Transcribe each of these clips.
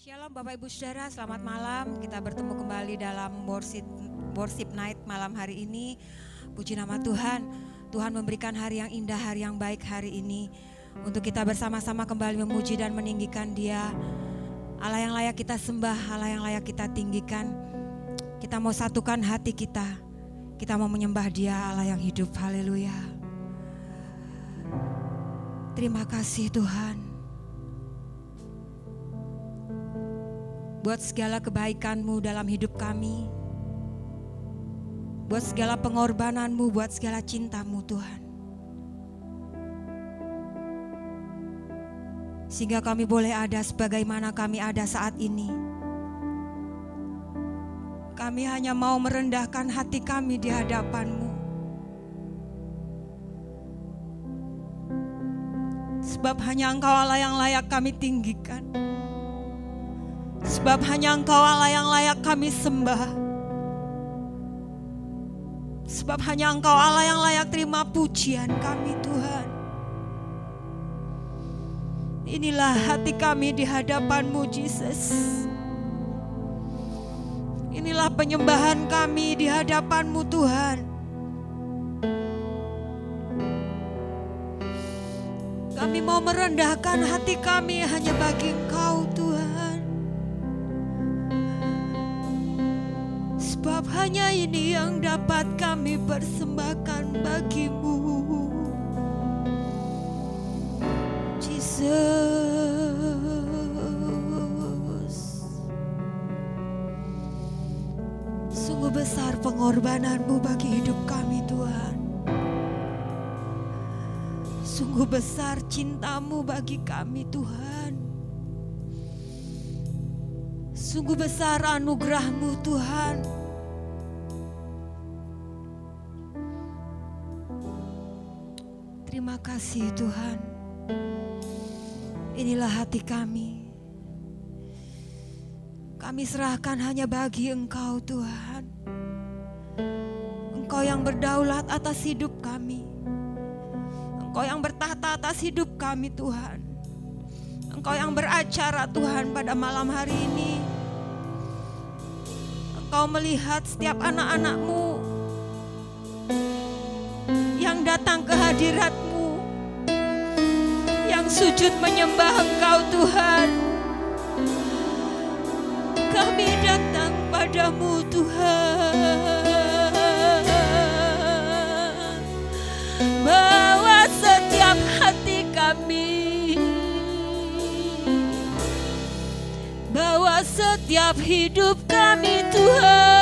Shalom Bapak Ibu Saudara, selamat malam. Kita bertemu kembali dalam worship night malam hari ini. Puji nama Tuhan. Tuhan memberikan hari yang indah, hari yang baik hari ini untuk kita bersama-sama kembali memuji dan meninggikan Dia. Allah yang layak kita sembah, Allah yang layak kita tinggikan. Kita mau satukan hati kita. Kita mau menyembah Dia, Allah yang hidup. Haleluya. Terima kasih Tuhan. Buat segala kebaikan-Mu dalam hidup kami. Buat segala pengorbanan-Mu, buat segala cinta-Mu Tuhan. Sehingga kami boleh ada sebagaimana kami ada saat ini. Kami hanya mau merendahkan hati kami di hadapan-Mu. Sebab hanya Engkau Allah yang layak kami tinggikan. Sebab hanya Engkau Allah yang layak kami sembah. Sebab hanya Engkau Allah yang layak terima pujian kami Tuhan. Inilah hati kami di hadapan-Mu Jesus. Inilah penyembahan kami di hadapan-Mu Tuhan. Kami mau merendahkan hati kami hanya bagi Engkau Tuhan. Sebab hanya ini yang dapat kami persembahkan bagi-Mu, Jesus. Sungguh besar pengorbanan-Mu bagi hidup kami Tuhan. Sungguh besar cinta-Mu bagi kami Tuhan. Sungguh besar anugerah-Mu Tuhan. Terima kasih Tuhan. Inilah hati kami. Kami serahkan hanya bagi Engkau Tuhan. Engkau yang berdaulat atas hidup kami. Engkau yang bertahta atas hidup kami Tuhan. Engkau yang beracara Tuhan pada malam hari ini. Engkau melihat setiap anak-anak-Mu yang datang ke hadirat-Mu, yang sujud menyembah Engkau Tuhan. Kami datang padamu Tuhan, bawa setiap hati kami, bawa setiap hidup kami Tuhan.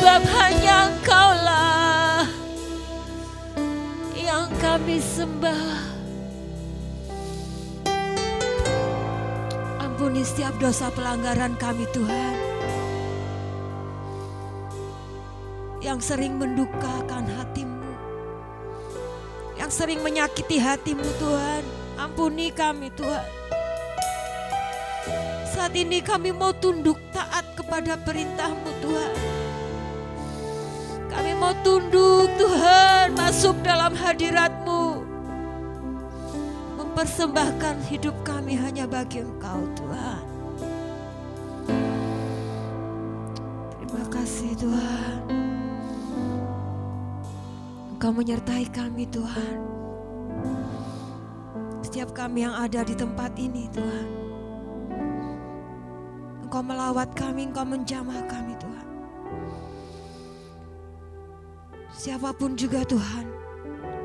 Sebab hanya Engkau-lah yang kami sembah. Ampuni setiap dosa pelanggaran kami Tuhan, yang sering mendukakan hati-Mu, yang sering menyakiti hati-Mu Tuhan. Ampuni kami Tuhan. Saat ini kami mau tunduk taat kepada perintah-Mu Tuhan. Kami mau tunduk Tuhan, masuk dalam hadirat-Mu, mempersembahkan hidup kami hanya bagi Engkau Tuhan. Terima kasih Tuhan. Engkau menyertai kami Tuhan. Setiap kami yang ada di tempat ini Tuhan. Engkau melawat kami, Engkau menjamah kami Tuhan. Siapapun juga Tuhan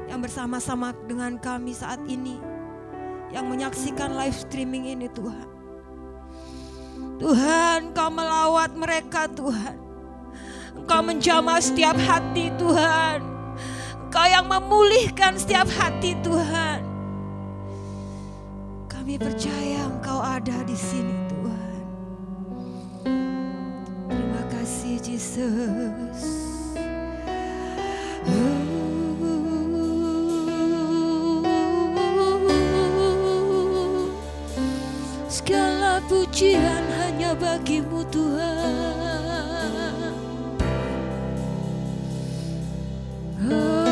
yang bersama-sama dengan kami saat ini, yang menyaksikan live streaming ini Tuhan. Tuhan, Engkau melawat mereka Tuhan. Engkau menjamah setiap hati Tuhan. Engkau yang memulihkan setiap hati Tuhan. Kami percaya Engkau ada di sini Tuhan. Terima kasih Yesus. Segala pujian hanya bagi-Mu Tuhan. Oh.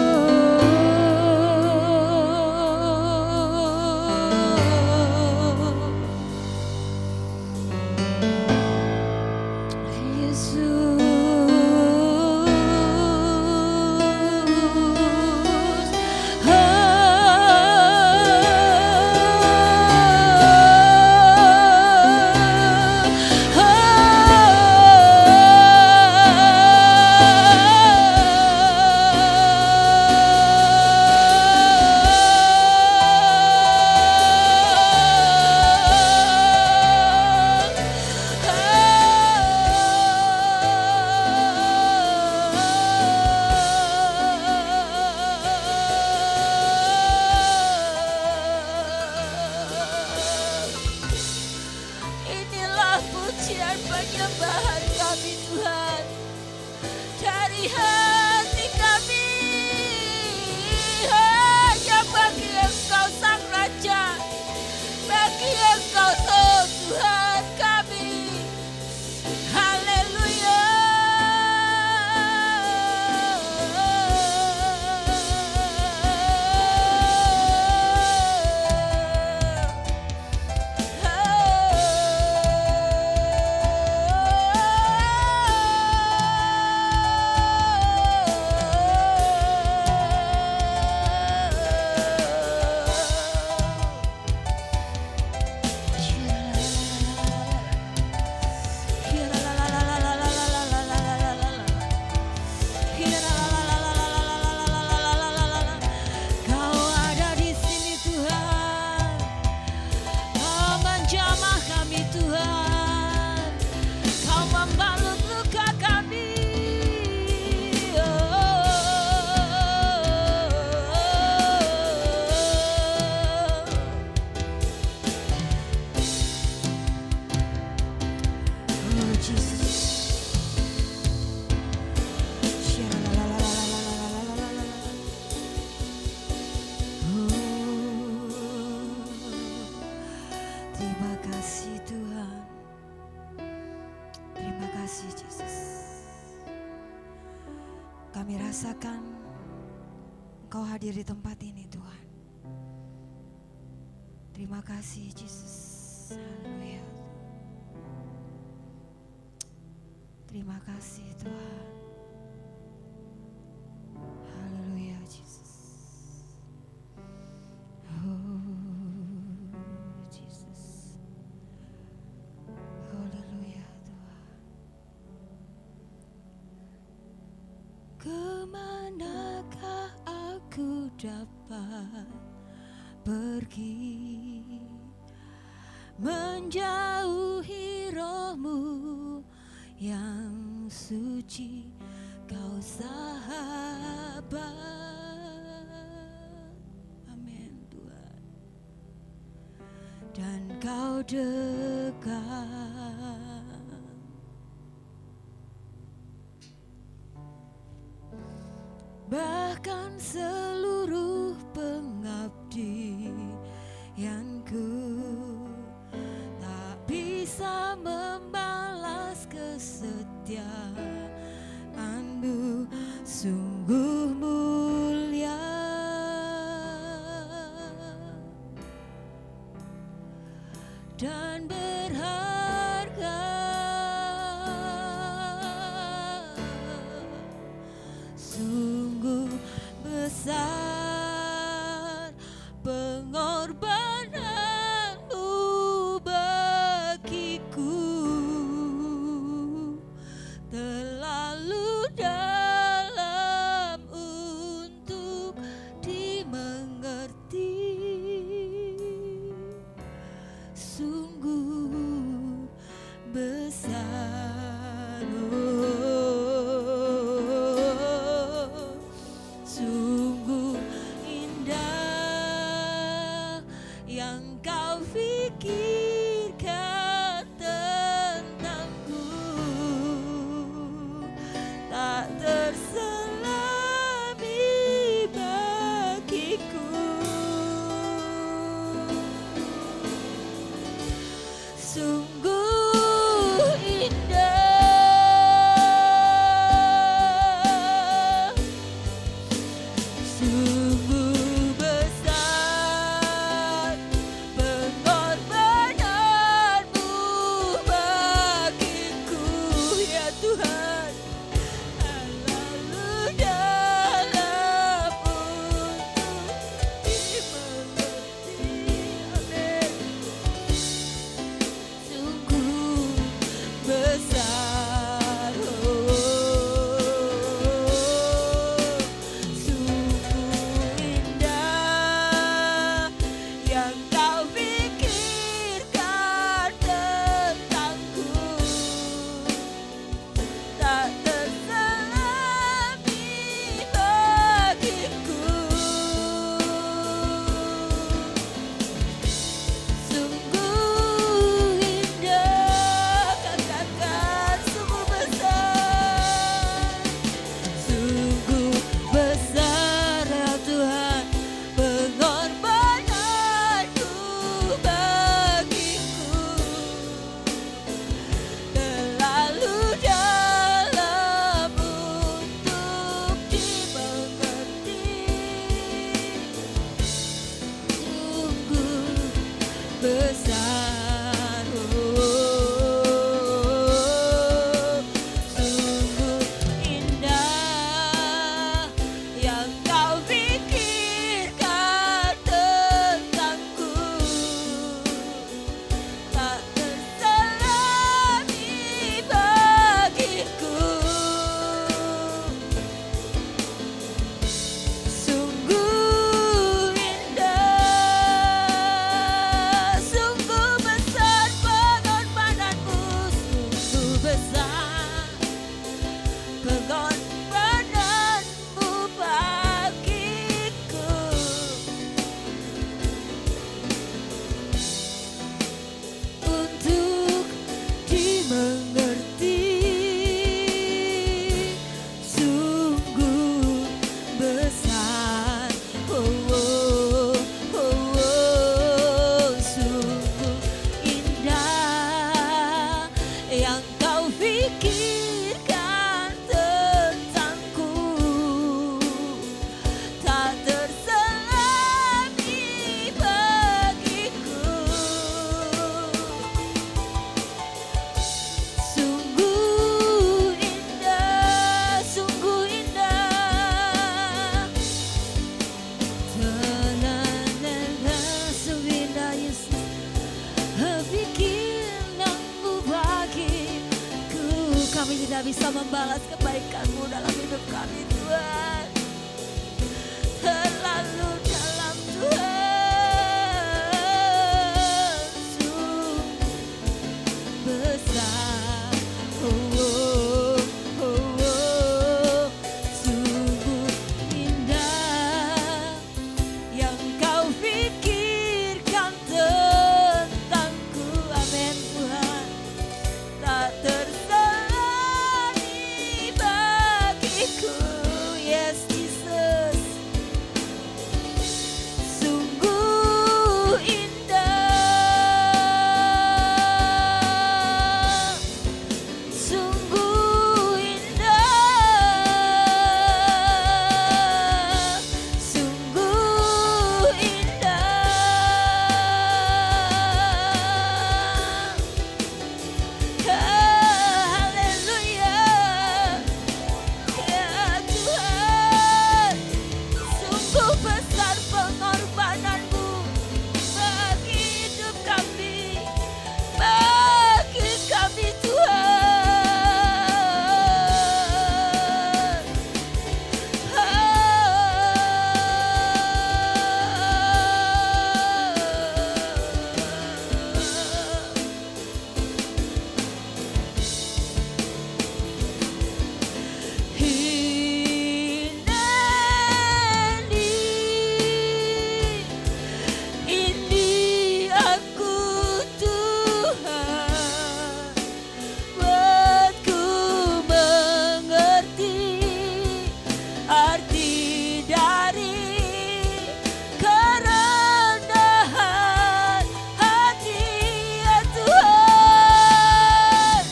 rasakan Engkau hadir di tempat ini Tuhan. Terima kasih Yesus. Haleluya. Terima kasih Tuhan. Haleluya Yesus. Oh Yesus. Haleluya Tuhan. Kemanakah aku dapat pergi menjauhi roh-Mu yang suci, Kau sahabat. Amin Tuhan. Dan Kau dekat, bahkan seluruh pengabdianku tak bisa membalas kesetiaan-Mu, sungguh mulia dan berharga. Sungguh besar pengorbanan-Mu bagiku, terlalu dalam untuk dimengerti. Sungguh bisa membalas kebaikan-Mu dalam hidup kami Tuhan. Terlalu dalam Tuhan, sungguh besar. Oh, oh, oh, oh. Sungguh indah yang Kau pikirkan tentangku. Amin Tuhan. Tak tersani bagiku, yes Jesus. Sungguh indah, sungguh indah, sungguh indah. Haleluya, ya Tuhan, sungguh besar pengorbanan-Mu bagi hidup kami, bagi kami Tuhan. Ini aku Tuhan, buatku mengerti arti dari kerendahan hati ya Tuhan.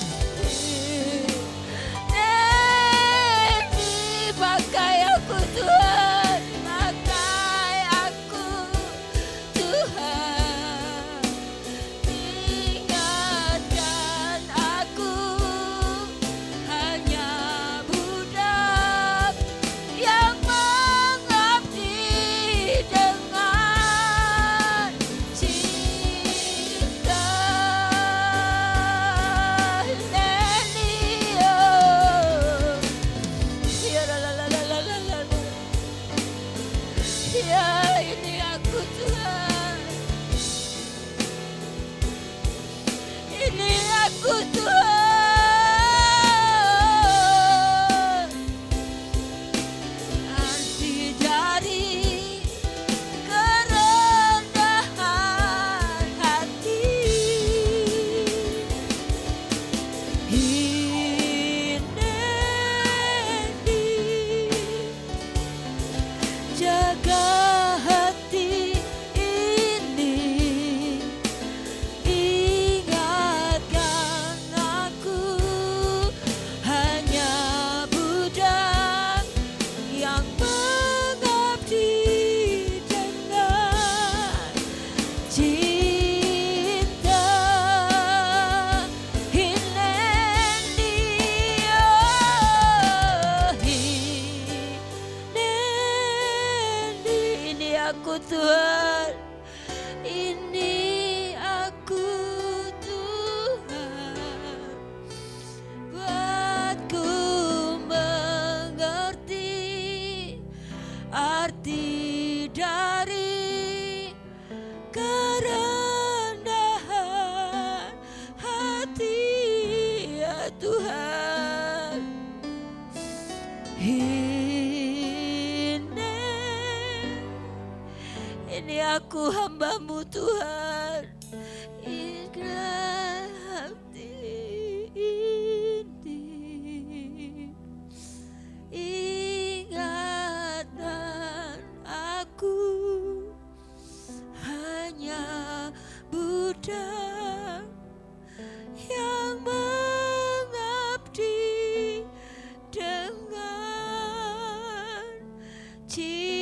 Ini pakai aku Tuhan, pakai aku Tuhan. Ingatkan aku hanya budak yang mengabdi dengan cinta. Lenio, ya la la la la la la la. Ya ini aku Tuhan, ini aku Tuhan. Arti dari kerendahan hati, ini jaga hati ini, ingatkan aku hanya budak yang mengabdi dengan cinta. Ini aku Tuhan, ini aku Tuhan, buatku mengerti arti dari kerendahan hati ya Tuhan. Ini aku hamba-Mu Tuhan, ikhlas hati ini, ingatkan aku hanya budak yang mengabdi dengan cinta.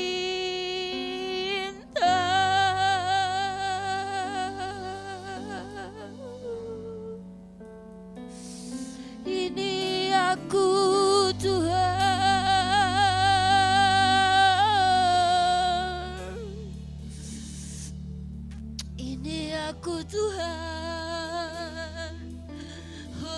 Ini aku Tuhan, ini aku Tuhan. Oh,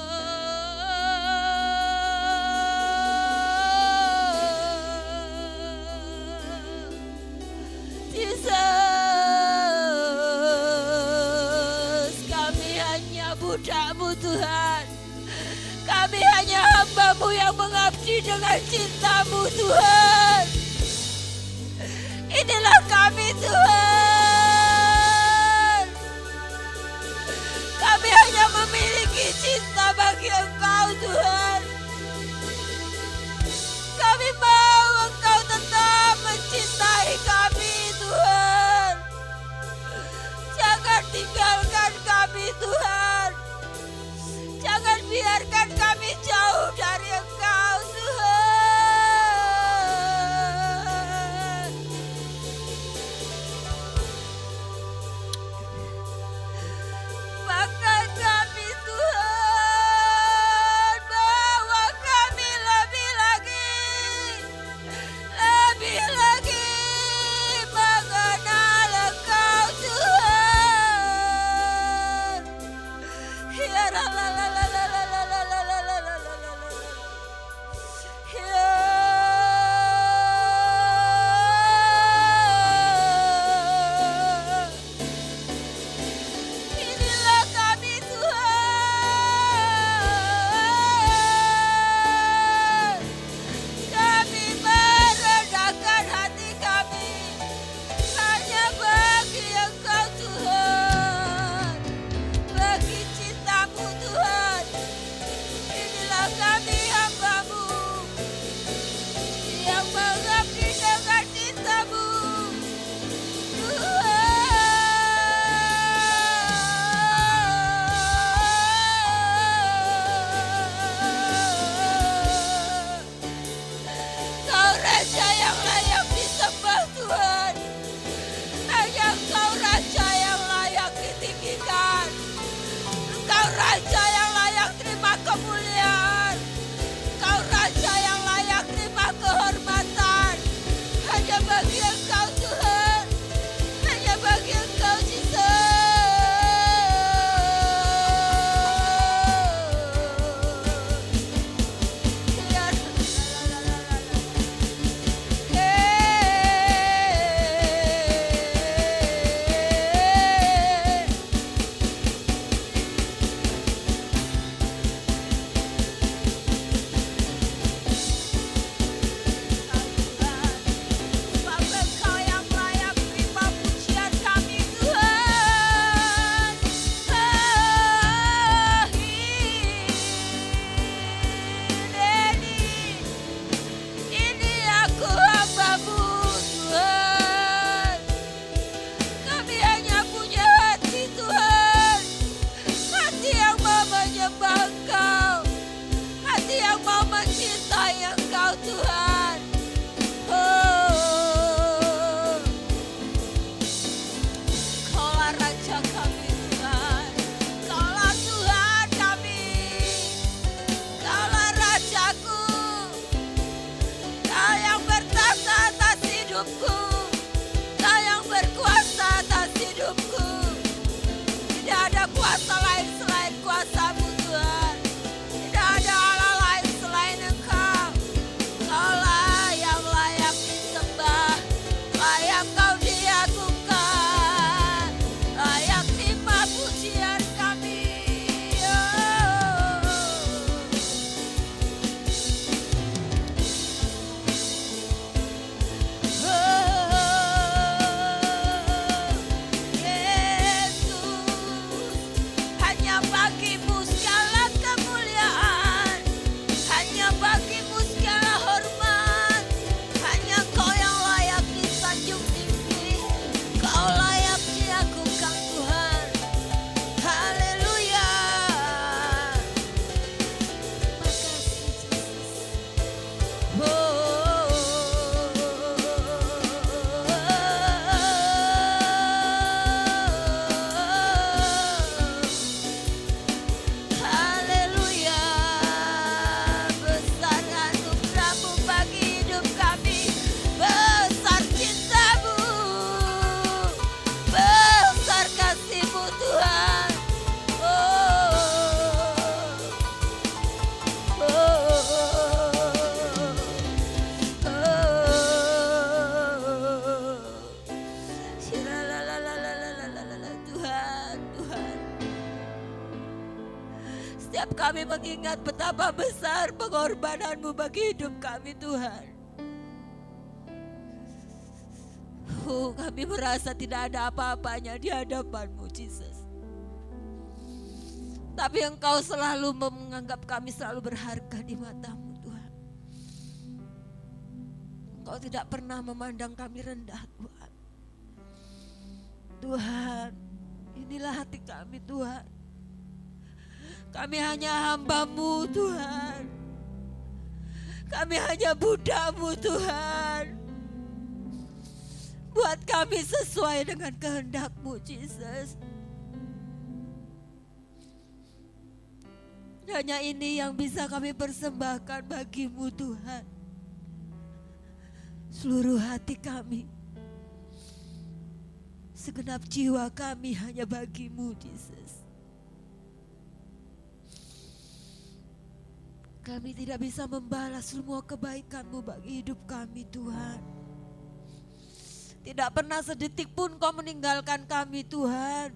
mengabdi dengan cinta-Mu Tuhan. Inilah kami Tuhan. Kami hanya memiliki cinta bagi Engkau Tuhan. Kami mau Engkau tetap mencintai kami Tuhan. Jangan tinggalkan kami Tuhan. Jangan biarkan kami jauh dari Engkau Tuhan. Pakai kami Tuhan. Bawa kami lebih lagi mengenal Engkau Tuhan. Ya la la la la la la la la la la la la la la. Ya. Inilah kami Tuhan. Kami merendahkan hati kami hanya bagi Engkau Tuhan, bagi cinta-Mu Tuhan. Inilah kami hamba-Mu yang mengabdi dengan cinta-Mu Tuhan. Kau Raja yang layak disembah Tuhan. Hanya Engkau Raja yang layak ditinggikan. Engkau Raja yang layak terima kemuliaan. Engkau Raja yang layak terima kehormatan. Hanya bagi Engkau Tuhan. Hanya bagi Engkau Jesus. Ya, la, la, la, la, la, la. Setiap kami mengingat betapa besar pengorbanan-Mu bagi hidup kami Tuhan. Kami merasa tidak ada apa-apanya di hadapan-Mu Jesus. Tapi Engkau selalu menganggap kami selalu berharga di mata-Mu Tuhan. Engkau tidak pernah memandang kami rendah Tuhan. Tuhan, inilah hati kami Tuhan. Kami hanya hamba-Mu Tuhan. Kami hanya budak-Mu Tuhan. Buat kami sesuai dengan kehendak-Mu Jesus. Hanya ini yang bisa kami persembahkan bagi-Mu Tuhan. Seluruh hati kami, segenap jiwa kami hanya bagi-Mu Jesus. Kami tidak bisa membalas semua kebaikan-Mu bagi hidup kami Tuhan. Tidak pernah sedetik pun Kau meninggalkan kami Tuhan.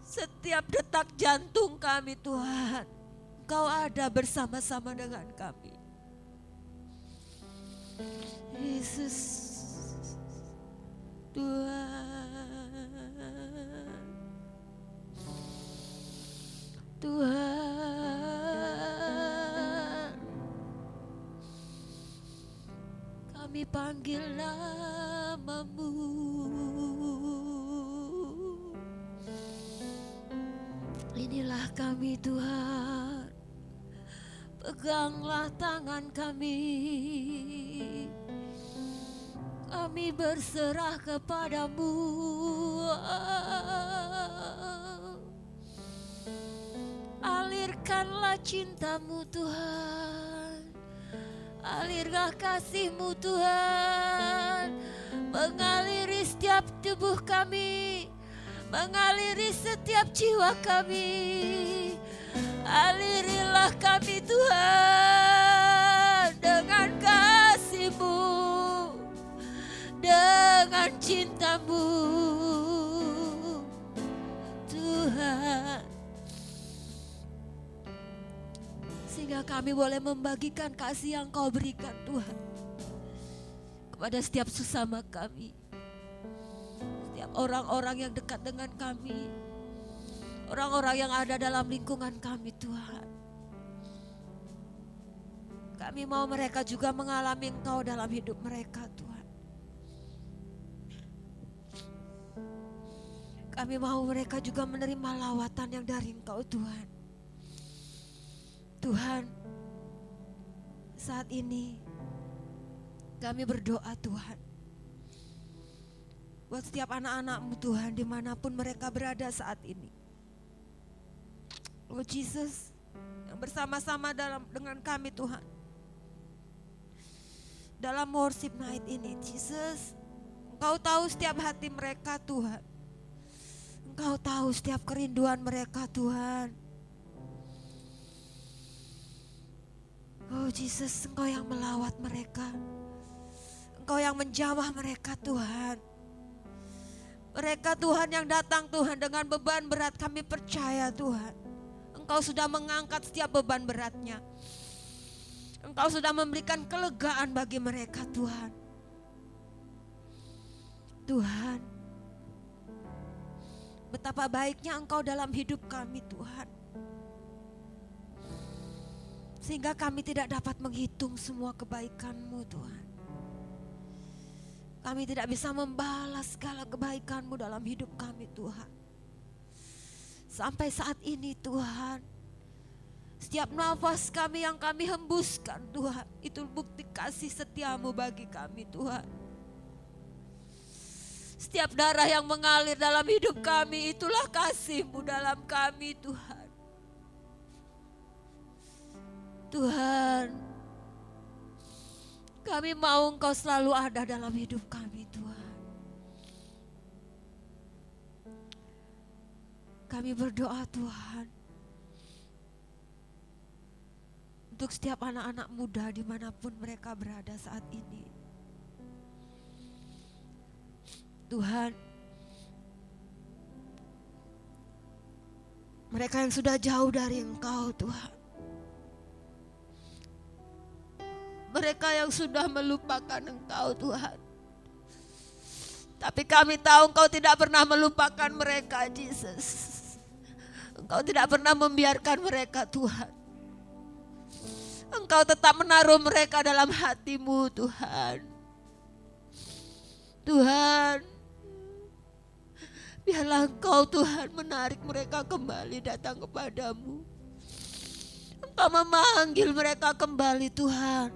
Setiap detak jantung kami Tuhan, Kau ada bersama-sama dengan kami. Yesus Tuhan, kami panggil nama-Mu. Inilah kami Tuhan, peganglah tangan kami. Kami berserah kepada-Mu. Alirkanlah cinta-Mu Tuhan. Alirlah kasih-Mu Tuhan. Mengaliri setiap tubuh kami. Mengaliri setiap jiwa kami. Alirilah kami Tuhan dengan kasih-Mu, dengan cinta-Mu Tuhan. Sehingga kami boleh membagikan kasih yang Kau berikan Tuhan kepada setiap sesama kami, setiap orang-orang yang dekat dengan kami, orang-orang yang ada dalam lingkungan kami Tuhan. Kami mau mereka juga mengalami Engkau dalam hidup mereka Tuhan. Kami mau mereka juga menerima lawatan yang dari Engkau Tuhan. Tuhan, saat ini kami berdoa Tuhan, buat setiap anak-anak-Mu Tuhan dimanapun mereka berada saat ini. Oh Jesus, yang bersama-sama dengan kami Tuhan, dalam worship night ini Jesus, Engkau tahu setiap hati mereka Tuhan. Engkau tahu setiap kerinduan mereka Tuhan. Oh Jesus, Engkau yang melawat mereka. Engkau yang menjamah mereka Tuhan. Mereka Tuhan yang datang Tuhan dengan beban berat, kami percaya Tuhan. Engkau sudah mengangkat setiap beban beratnya. Engkau sudah memberikan kelegaan bagi mereka Tuhan. Tuhan, betapa baiknya Engkau dalam hidup kami Tuhan. Sehingga kami tidak dapat menghitung semua kebaikan-Mu Tuhan. Kami tidak bisa membalas segala kebaikan-Mu dalam hidup kami Tuhan. Sampai saat ini Tuhan, setiap nafas kami yang kami hembuskan Tuhan, itu bukti kasih setia-Mu bagi kami Tuhan. Setiap darah yang mengalir dalam hidup kami, itulah kasih-Mu dalam kami Tuhan. Tuhan, kami mau Engkau selalu ada dalam hidup kami Tuhan. Kami berdoa Tuhan, untuk setiap anak-anak muda dimanapun mereka berada saat ini. Tuhan, Mereka yang sudah jauh dari Engkau Tuhan. Mereka yang sudah melupakan Engkau Tuhan. Tapi kami tahu Engkau tidak pernah melupakan mereka, Jesus. Engkau tidak pernah membiarkan mereka Tuhan. Engkau tetap menaruh mereka dalam hati-Mu Tuhan. Tuhan, biarlah Engkau Tuhan menarik mereka kembali datang kepadamu. Engkau memanggil mereka kembali Tuhan.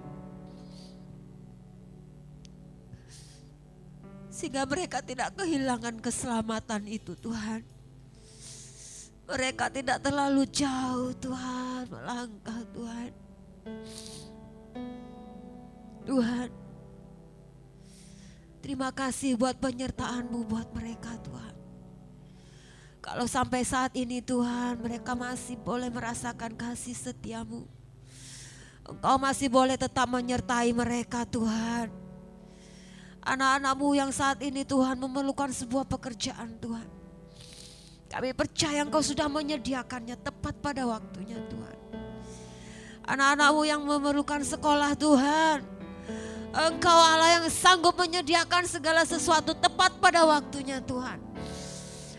Sehingga mereka tidak kehilangan keselamatan itu Tuhan. Mereka tidak terlalu jauh Tuhan, melangkah Tuhan. Tuhan, terima kasih buat penyertaan-Mu buat mereka Tuhan. Kalau sampai saat ini Tuhan, mereka masih boleh merasakan kasih setia-Mu. Engkau masih boleh tetap menyertai mereka Tuhan. Anak-anak-Mu yang saat ini Tuhan memerlukan sebuah pekerjaan Tuhan. Kami percaya Engkau sudah menyediakannya tepat pada waktunya Tuhan. Anak-anak-Mu yang memerlukan sekolah Tuhan, Engkau Allah yang sanggup menyediakan segala sesuatu tepat pada waktunya Tuhan.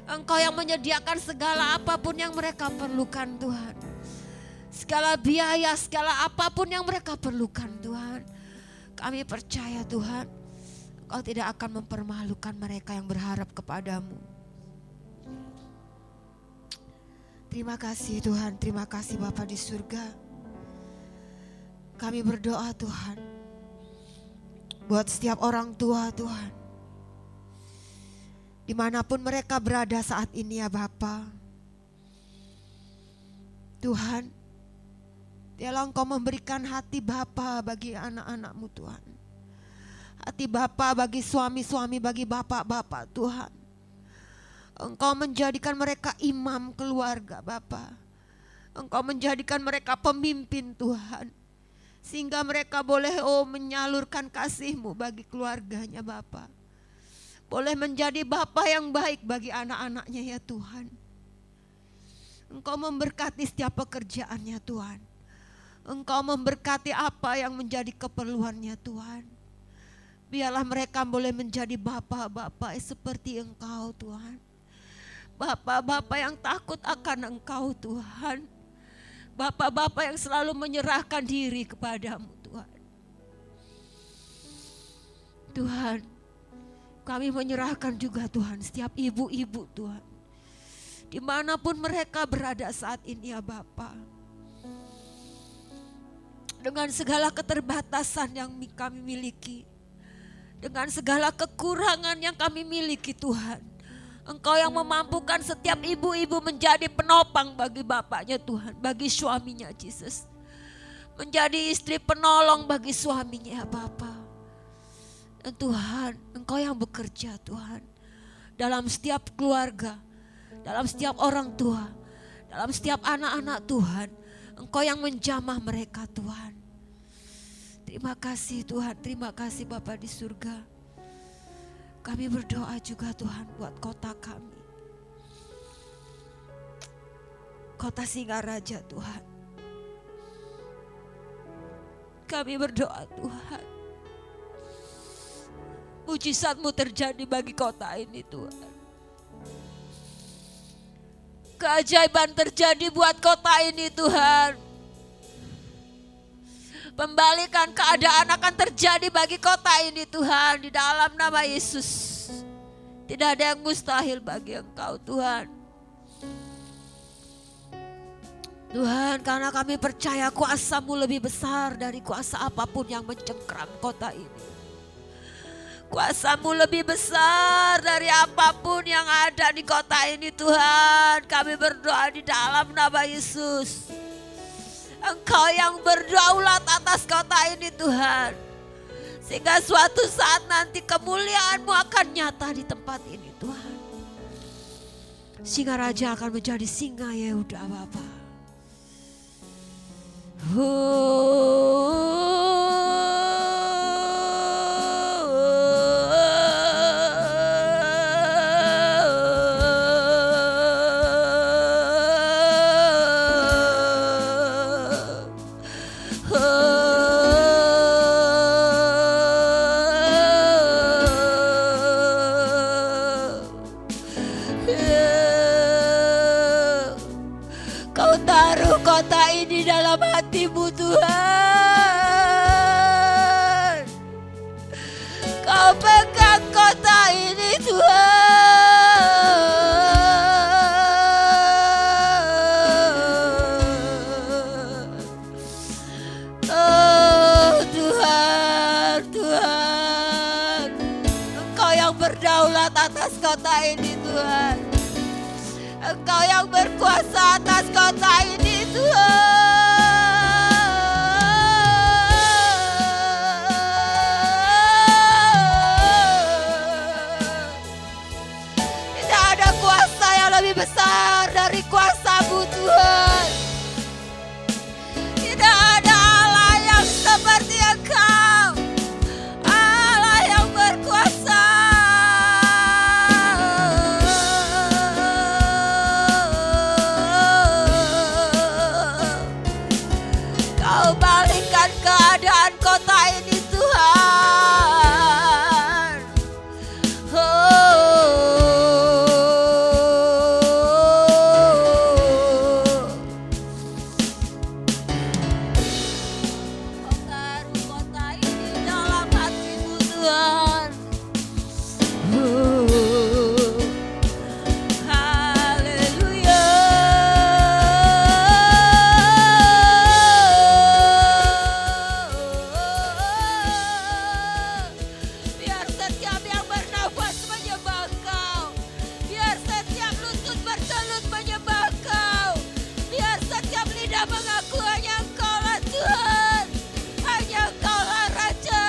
Engkau yang menyediakan segala apapun yang mereka perlukan Tuhan. Segala biaya, segala apapun yang mereka perlukan Tuhan. Kami percaya Tuhan, Engkau tidak akan mempermalukan mereka yang berharap kepadamu. Terima kasih Tuhan, terima kasih Bapa di surga. Kami berdoa Tuhan, buat setiap orang tua Tuhan, dimanapun mereka berada saat ini ya Bapa. Tuhan, biarlah Engkau memberikan hati Bapa bagi anak-anak-Mu Tuhan. Hati Bapa bagi suami-suami, bagi bapak-bapak Tuhan. Engkau menjadikan mereka imam keluarga Bapa. Engkau menjadikan mereka pemimpin Tuhan. Sehingga mereka boleh menyalurkan kasih-Mu bagi keluarganya Bapa. Boleh menjadi Bapa yang baik bagi anak-anaknya ya Tuhan. Engkau memberkati setiap pekerjaannya Tuhan. Engkau memberkati apa yang menjadi keperluannya Tuhan. Biarlah mereka boleh menjadi bapak-bapak seperti Engkau Tuhan. Bapak-bapak yang takut akan Engkau Tuhan. Bapak-bapak yang selalu menyerahkan diri kepadamu Tuhan. Tuhan, kami menyerahkan juga Tuhan setiap ibu-ibu Tuhan. Dimanapun mereka berada saat ini ya Bapa. Dengan segala keterbatasan yang kami miliki. Dengan segala kekurangan yang kami miliki Tuhan. Engkau yang memampukan setiap ibu-ibu menjadi penopang bagi bapaknya Tuhan. Bagi suaminya Jesus. Menjadi istri penolong bagi suaminya ya Bapa. Dan Tuhan, Engkau yang bekerja Tuhan. Dalam setiap keluarga. Dalam setiap orang tua. Dalam setiap anak-anak Tuhan. Engkau yang menjamah mereka Tuhan. Terima kasih Tuhan, terima kasih Bapa di surga. Kami berdoa juga Tuhan buat kota kami. Kota Singaraja Tuhan. Kami berdoa Tuhan. Mujizat-Mu terjadi bagi kota ini Tuhan. Keajaiban terjadi buat kota ini Tuhan. Pembalikan keadaan akan terjadi bagi kota ini Tuhan. Di dalam nama Yesus. Tidak ada yang mustahil bagi Engkau Tuhan. Tuhan, karena kami percaya kuasa-Mu lebih besar dari kuasa apapun yang mencengkram kota ini. Kuasa-Mu lebih besar dari apapun yang ada di kota ini Tuhan. Kami berdoa di dalam nama Yesus. Engkau yang berdaulat atas kota ini Tuhan. Sehingga suatu saat nanti kemuliaan-Mu akan nyata di tempat ini Tuhan. Singaraja akan menjadi singa Yehuda Bapa. ini dalam hatimu Tuhan. Kau pegang kota ini Tuhan. Oh Tuhan, Tuhan, Engkau yang berdaulat atas kota ini Tuhan. Engkau yang berkuasa atas kota ini Tuhan. Tidak ada kuasa yang lebih besar dari kuasa-Mu Tuhan. Tidak ada Allah yang seperti Engkau, Allah yang berkuasa. Kau balikkan keadaan kota ini Tuhan. Kau taruh kota ini dalam hatimu Tuhan. Haleluya. Biar setiap yang bernafas menyembah Kau. Biar setiap lutut bertelut menyembah Kau. Biar setiap lidah mengaku hanya Engkau lah Tuhan. Hanya Engkau lah Raja.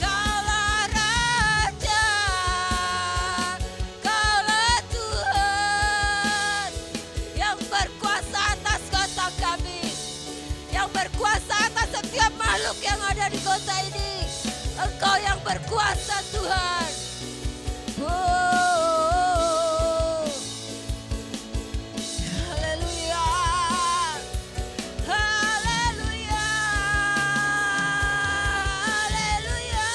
Kaulah Raja, Kaulah Tuhan yang berkuasa atas kota kami, yang berkuasa atas setiap makhluk yang ada di kota ini. Engkau yang berkuasa Tuhan. Haleluya. Haleluya. Haleluya.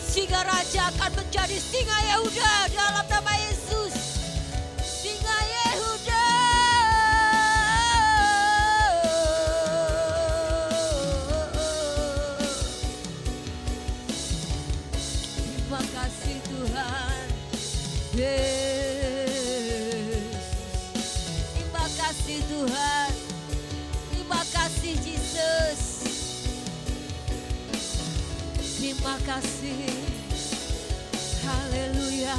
Singa raja akan menjadi singa Yehuda dalam nama Yesus. Singa Yehuda. Terima kasih Tuhan Yesus. Terima kasih Tuhan. Terima kasih Yesus. Terima kasih. Haleluya.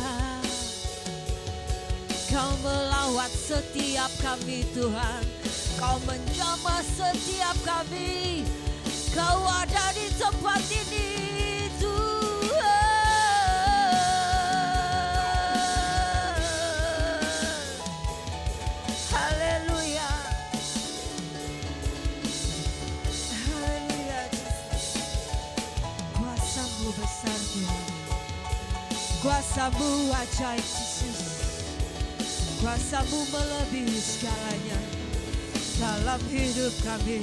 Kau melawat setiap kami Tuhan. Kau menjamah setiap kami. Kau ada di tempat ini Tuhan. Haleluya. Haleluya. Kuasa-Mu besar Tuhan. Kuasa-Mu ajaib Yesus. Kuasa-Mu melebihi segalanya dalam hidup kami.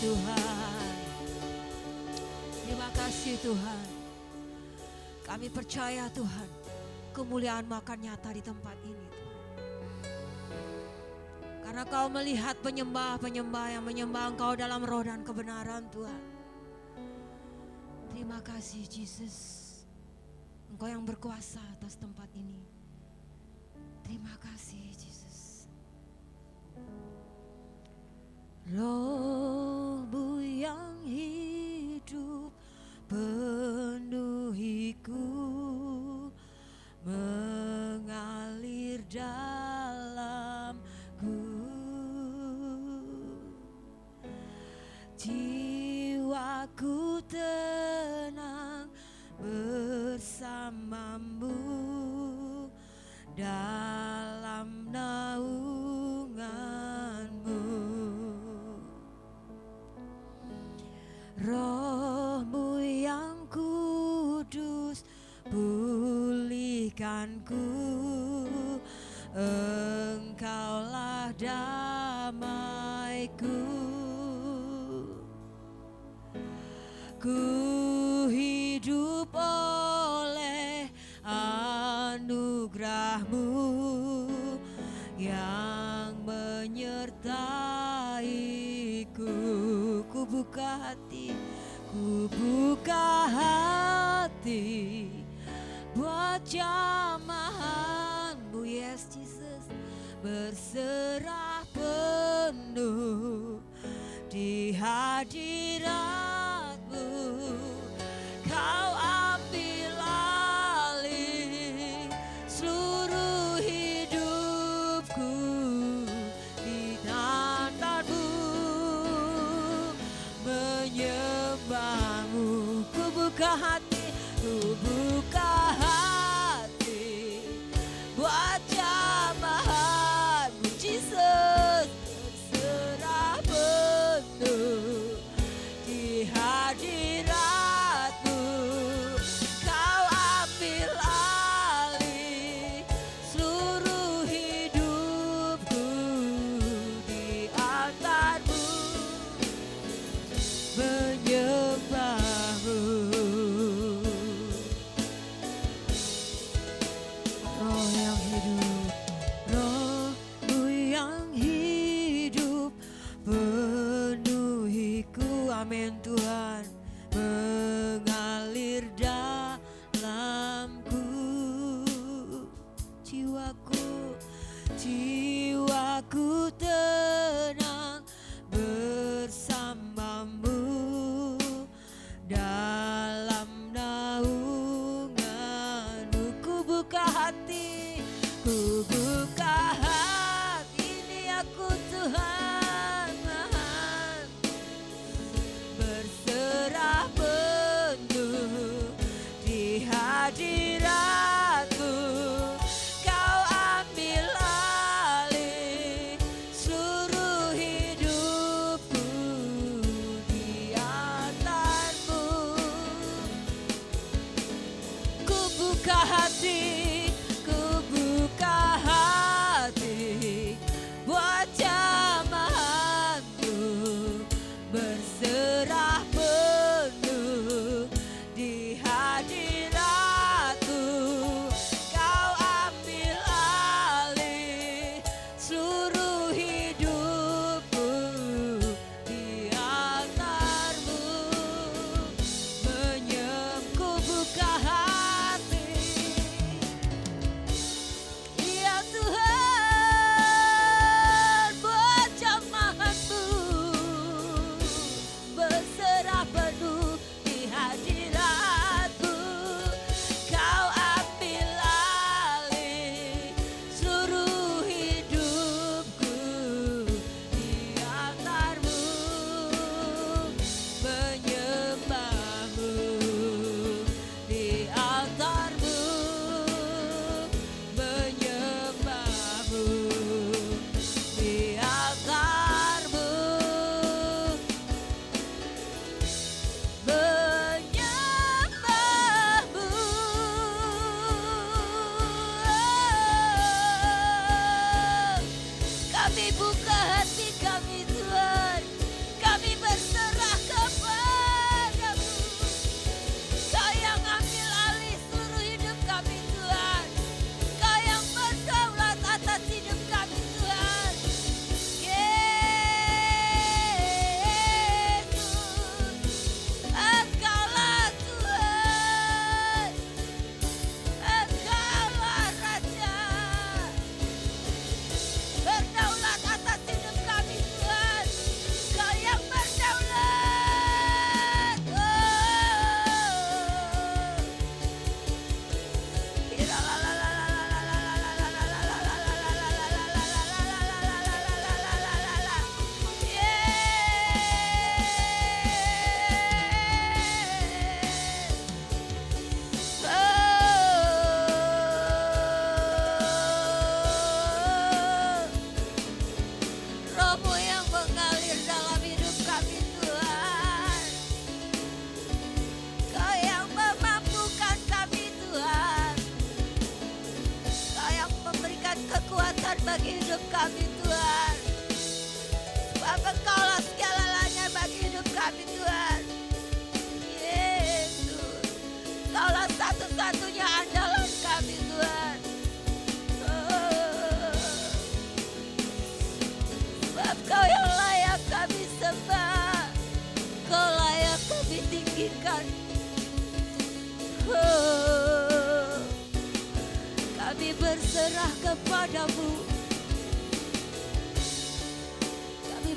Tuhan. Terima kasih Tuhan. Kami percaya Tuhan, kemuliaan-Mu akan nyata di tempat ini Tuhan. Karena Kau melihat penyembah-penyembah yang menyembah Engkau dalam roh dan kebenaran Tuhan. Terima kasih Yesus. Engkau yang berkuasa atas tempat ini. Terima kasih Yesus. Roh-Mu yang hidup penuhiku, mengalir dalamku. Jiwaku tenang bersamamu dalam naungan-Mu. Roh-Mu yang kudus pulihkanku, Engkaulah damaiku. Ku hidup oleh anugerah-Mu yang menyertaiku. Ku buka hati buat jamahan-Mu, yes Jesus, berserah penuh di hadirat-Mu. Kau ambil alih seluruh hidupku di tangan-Mu, menyembah-Mu. Ku buka hati buat jamahan-Mu, Jesus, berserah penuh di hadirat-Mu. Kau ambil alih seluruh hidupku di altar-Mu, menyembah-Mu.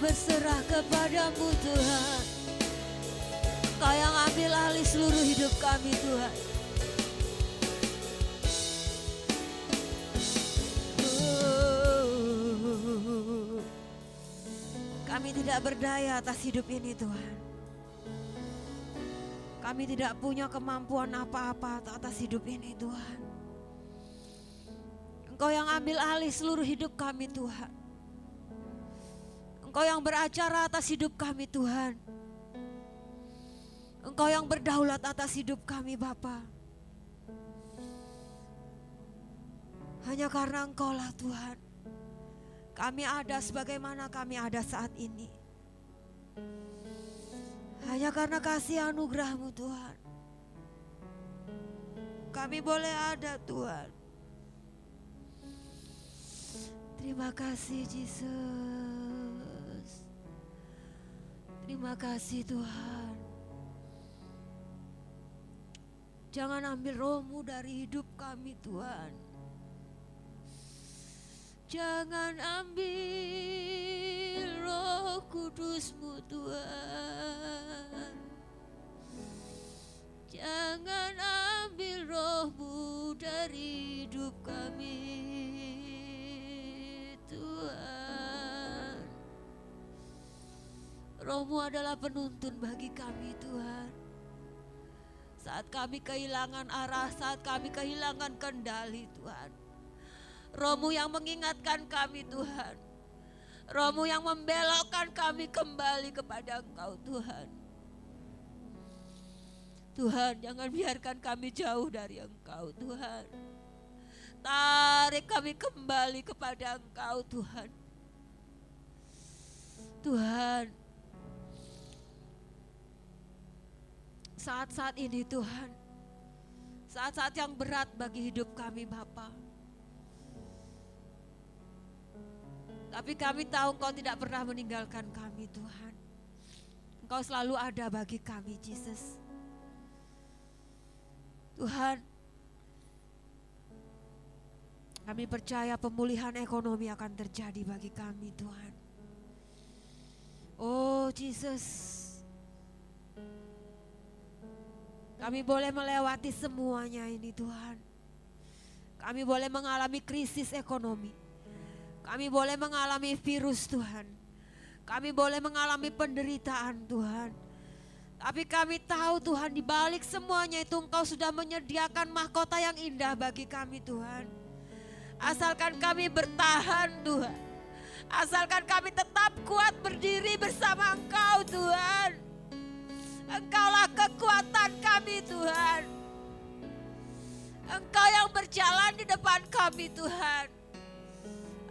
berserah kepadamu Tuhan. Engkau yang ambil alih seluruh hidup kami Tuhan. Kami tidak berdaya atas hidup ini Tuhan. Kami tidak punya kemampuan apa-apa atas hidup ini Tuhan. Engkau yang ambil alih seluruh hidup kami Tuhan. Engkau yang beracara atas hidup kami Tuhan. Engkau yang berdaulat atas hidup kami Bapa. Hanya karena Engkau lah Tuhan, kami ada sebagaimana kami ada saat ini. Hanya karena kasih anugerah-Mu Tuhan, kami boleh ada Tuhan. Terima kasih Yesus. Terima kasih Tuhan. Jangan ambil roh-Mu dari hidup kami Tuhan. Jangan ambil Roh Kudus-Mu Tuhan. Jangan ambil roh-Mu dari hidup kami Tuhan. Roh-Mu adalah penuntun bagi kami Tuhan. Saat kami kehilangan arah, saat kami kehilangan kendali Tuhan, Roh-Mu yang mengingatkan kami Tuhan. Roh-Mu yang membelokkan kami kembali kepada Engkau Tuhan. Tuhan, jangan biarkan kami jauh dari Engkau Tuhan. Tarik kami kembali kepada Engkau Tuhan. Tuhan, saat-saat ini Tuhan, saat-saat yang berat bagi hidup kami Bapa. Tapi kami tahu Engkau tidak pernah meninggalkan kami Tuhan. Engkau selalu ada bagi kami Yesus. Tuhan, kami percaya pemulihan ekonomi akan terjadi bagi kami Tuhan. Oh Yesus, kami boleh melewati semuanya ini Tuhan. Kami boleh mengalami krisis ekonomi. Kami boleh mengalami virus Tuhan. Kami boleh mengalami penderitaan Tuhan. Tapi kami tahu Tuhan, di balik semuanya itu Engkau sudah menyediakan mahkota yang indah bagi kami Tuhan. Asalkan kami bertahan Tuhan. Asalkan kami tetap kuat berdiri bersama Engkau Tuhan. Engkaulah kekuatan kami Tuhan. Engkau yang berjalan di depan kami Tuhan.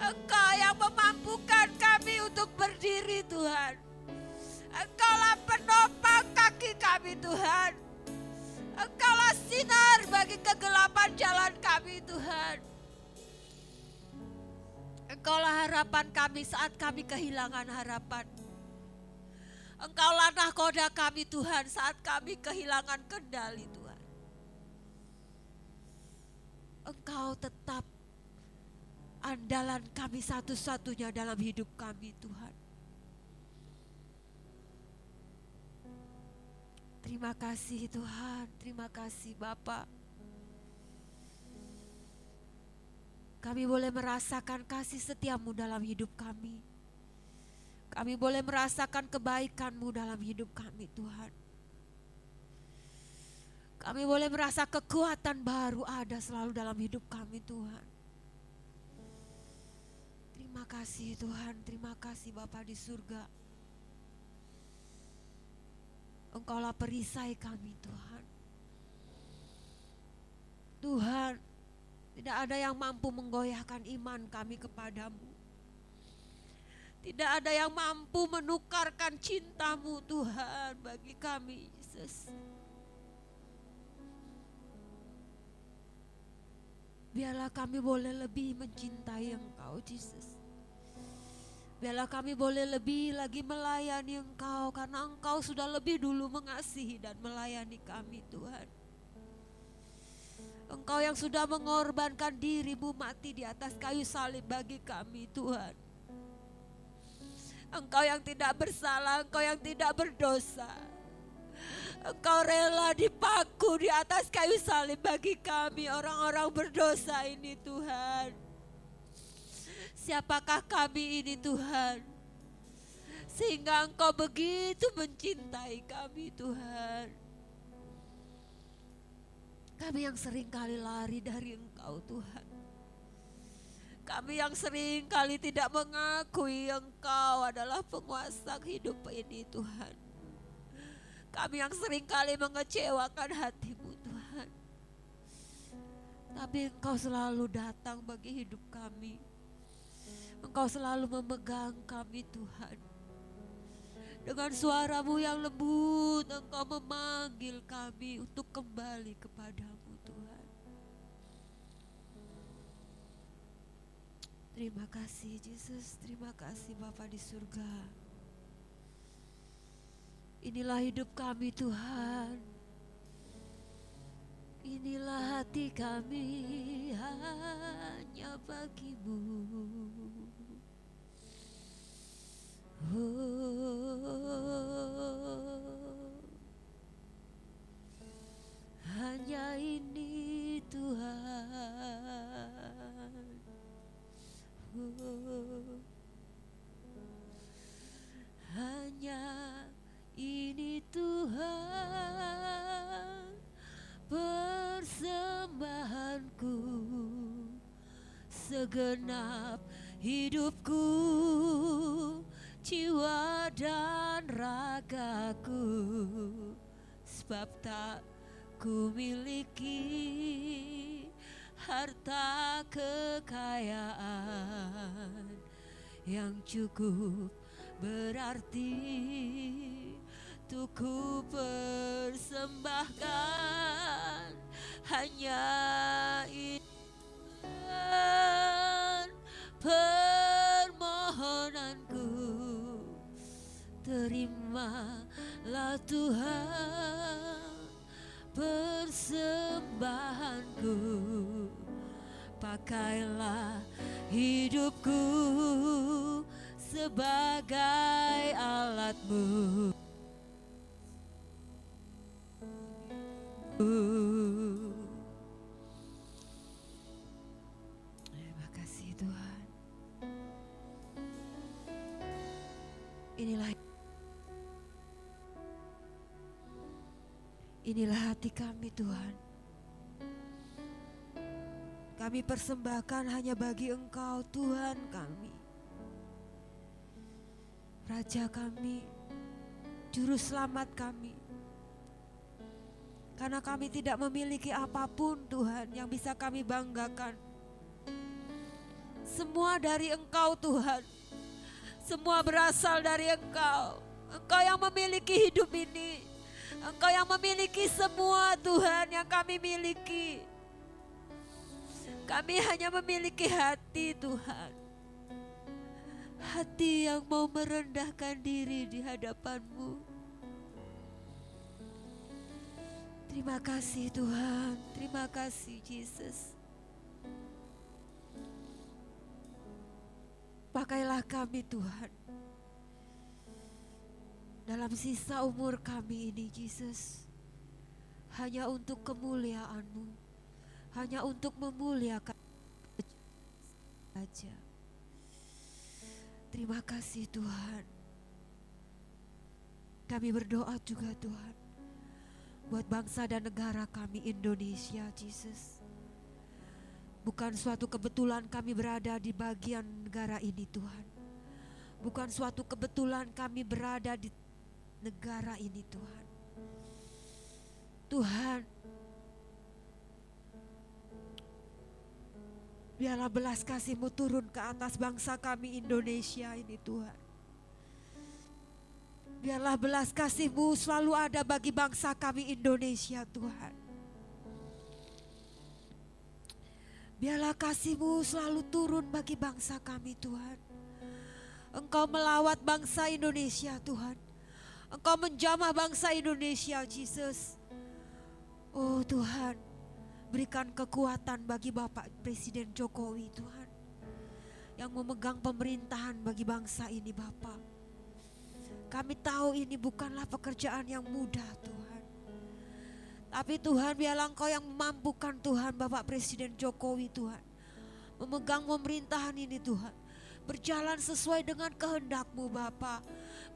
Engkau yang memampukan kami untuk berdiri Tuhan. Engkaulah penopang kaki kami Tuhan. Engkaulah sinar bagi kegelapan jalan kami Tuhan. Engkaulah harapan kami saat kami kehilangan harapan. Engkaulah nahkoda kami Tuhan saat kami kehilangan kendali Tuhan. Engkau tetap andalan kami satu-satunya dalam hidup kami Tuhan. Terima kasih Tuhan, terima kasih Bapa. Kami boleh merasakan kasih setia-Mu dalam hidup kami. Kami boleh merasakan kebaikan-Mu dalam hidup kami Tuhan. Kami boleh merasa kekuatan baru ada selalu dalam hidup kami Tuhan. Terima kasih Tuhan, terima kasih Bapa di surga. Engkaulah perisai kami Tuhan. Tuhan, tidak ada yang mampu menggoyahkan iman kami kepadamu. Tidak ada yang mampu menukarkan cinta-Mu Tuhan bagi kami Yesus. Biarlah kami boleh lebih mencintai Engkau Yesus. Biarlah kami boleh lebih lagi melayani Engkau, karena Engkau sudah lebih dulu mengasihi dan melayani kami Tuhan. Engkau yang sudah mengorbankan diri-Mu mati di atas kayu salib bagi kami Tuhan. Engkau yang tidak bersalah, Engkau yang tidak berdosa. Engkau rela dipaku di atas kayu salib bagi kami orang-orang berdosa ini Tuhan. Siapakah kami ini Tuhan? Sehingga Engkau begitu mencintai kami Tuhan. Kami yang sering kali lari dari Engkau Tuhan. Kami yang sering kali tidak mengakui Engkau adalah penguasa hidup ini Tuhan. Kami yang sering kali mengecewakan hati-Mu Tuhan. Tapi Engkau selalu datang bagi hidup kami. Engkau selalu memegang kami Tuhan. Dengan suara-Mu yang lembut Engkau memanggil kami untuk kembali kepadamu Tuhan. Terima kasih Yesus, terima kasih Bapa di surga. Inilah hidup kami Tuhan. Inilah hati kami hanya bagi-Mu. Hanya ini Tuhan. Hanya ini Tuhan persembahanku, segenap hidupku, jiwa dan ragaku, sebab tak ku miliki harta kekayaan yang cukup berarti untuk ku persembahkan. Hanya Tuhan permohonanku, terimalah Tuhan persembahanku, pakailah hidupku sebagai alat-Mu. Terima kasih Tuhan. Inilah hati kami Tuhan. Kami persembahkan hanya bagi Engkau Tuhan kami, Raja kami, Juru Selamat kami. Karena kami tidak memiliki apapun Tuhan yang bisa kami banggakan. Semua dari Engkau Tuhan. Semua berasal dari Engkau. Engkau yang memiliki hidup ini. Engkau yang memiliki semua Tuhan yang kami miliki. Kami hanya memiliki hati Tuhan. Hati yang mau merendahkan diri di hadapan-Mu. Terima kasih Tuhan, terima kasih Yesus. Pakailah kami Tuhan. Dalam sisa umur kami ini Yesus, hanya untuk kemuliaan-Mu, hanya untuk memuliakan saja. Terima kasih Tuhan. Kami berdoa juga Tuhan, buat bangsa dan negara kami Indonesia Yesus. Bukan suatu kebetulan kami berada di bagian negara ini Tuhan. Bukan suatu kebetulan kami berada di negara ini Tuhan. Tuhan, biarlah belas kasih-Mu turun ke atas bangsa kami Indonesia ini Tuhan. Biarlah belas kasih-Mu selalu ada bagi bangsa kami Indonesia Tuhan. Biarlah kasih-Mu selalu turun bagi bangsa kami Tuhan. Engkau melawat bangsa Indonesia Tuhan. Engkau menjamah bangsa Indonesia Yesus. Oh Tuhan, berikan kekuatan bagi Bapak Presiden Jokowi Tuhan, yang memegang pemerintahan bagi bangsa ini Bapak. Kami tahu ini bukanlah pekerjaan yang mudah Tuhan. Tapi Tuhan, biarlah Engkau yang memampukan Tuhan Bapak Presiden Jokowi Tuhan. Memegang pemerintahan ini Tuhan. Berjalan sesuai dengan kehendak-Mu Bapa.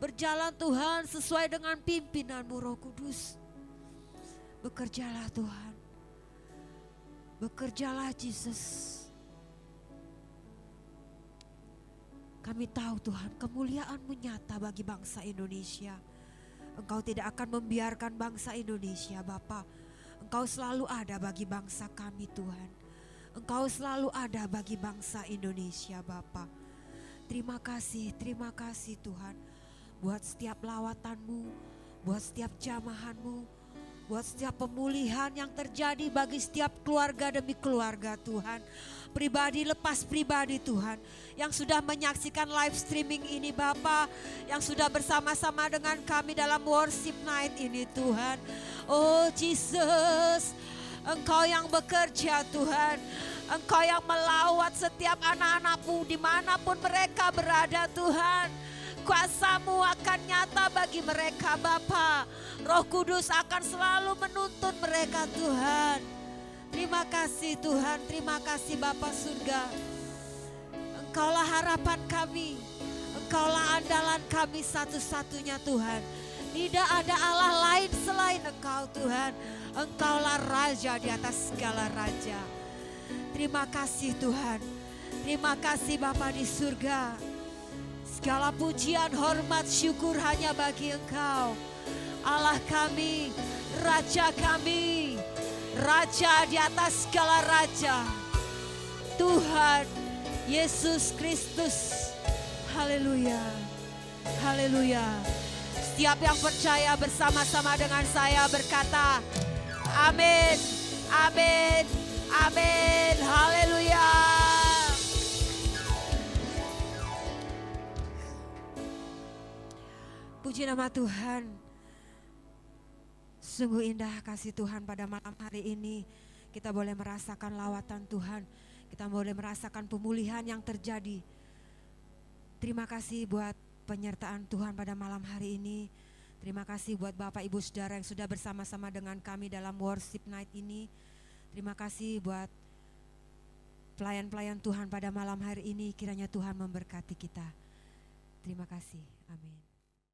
Berjalan Tuhan sesuai dengan pimpinan-Mu Roh Kudus. Bekerjalah Tuhan. Bekerjalah Yesus. Kami tahu Tuhan, kemuliaan-Mu nyata bagi bangsa Indonesia. Engkau tidak akan membiarkan bangsa Indonesia Bapa. Engkau selalu ada bagi bangsa kami Tuhan. Engkau selalu ada bagi bangsa Indonesia Bapa. Terima kasih Tuhan. Buat setiap lawatan-Mu, buat setiap jamahan-Mu, buat setiap pemulihan yang terjadi bagi setiap keluarga demi keluarga Tuhan. Pribadi lepas pribadi Tuhan, yang sudah menyaksikan live streaming ini Bapa, yang sudah bersama-sama dengan kami dalam worship night ini Tuhan. Oh Jesus, Engkau yang bekerja Tuhan, Engkau yang melawat setiap anak-anak-Mu dimanapun mereka berada Tuhan. Kuasa-Mu akan nyata bagi mereka Bapa. Roh Kudus akan selalu menuntun mereka Tuhan. Terima kasih Tuhan, terima kasih Bapa surga. Engkaulah harapan kami, Engkaulah andalan kami satu-satunya Tuhan. Tidak ada Allah lain selain Engkau Tuhan. Engkaulah Raja di atas segala Raja. Terima kasih Tuhan, terima kasih Bapa di surga. Segala pujian, hormat, syukur hanya bagi Engkau. Allah kami, Raja kami, Raja di atas segala Raja, Tuhan Yesus Kristus. Haleluya, haleluya. Setiap yang percaya bersama-sama dengan saya berkata, amin, amin, amin, haleluya. Puji nama Tuhan. Sungguh indah kasih Tuhan pada malam hari ini. Kita boleh merasakan lawatan Tuhan. Kita boleh merasakan pemulihan yang terjadi. Terima kasih buat penyertaan Tuhan pada malam hari ini. Terima kasih buat Bapak Ibu Saudara yang sudah bersama-sama dengan kami dalam worship night ini. Terima kasih buat pelayan-pelayan Tuhan pada malam hari ini. Kiranya Tuhan memberkati kita. Terima kasih. Amin.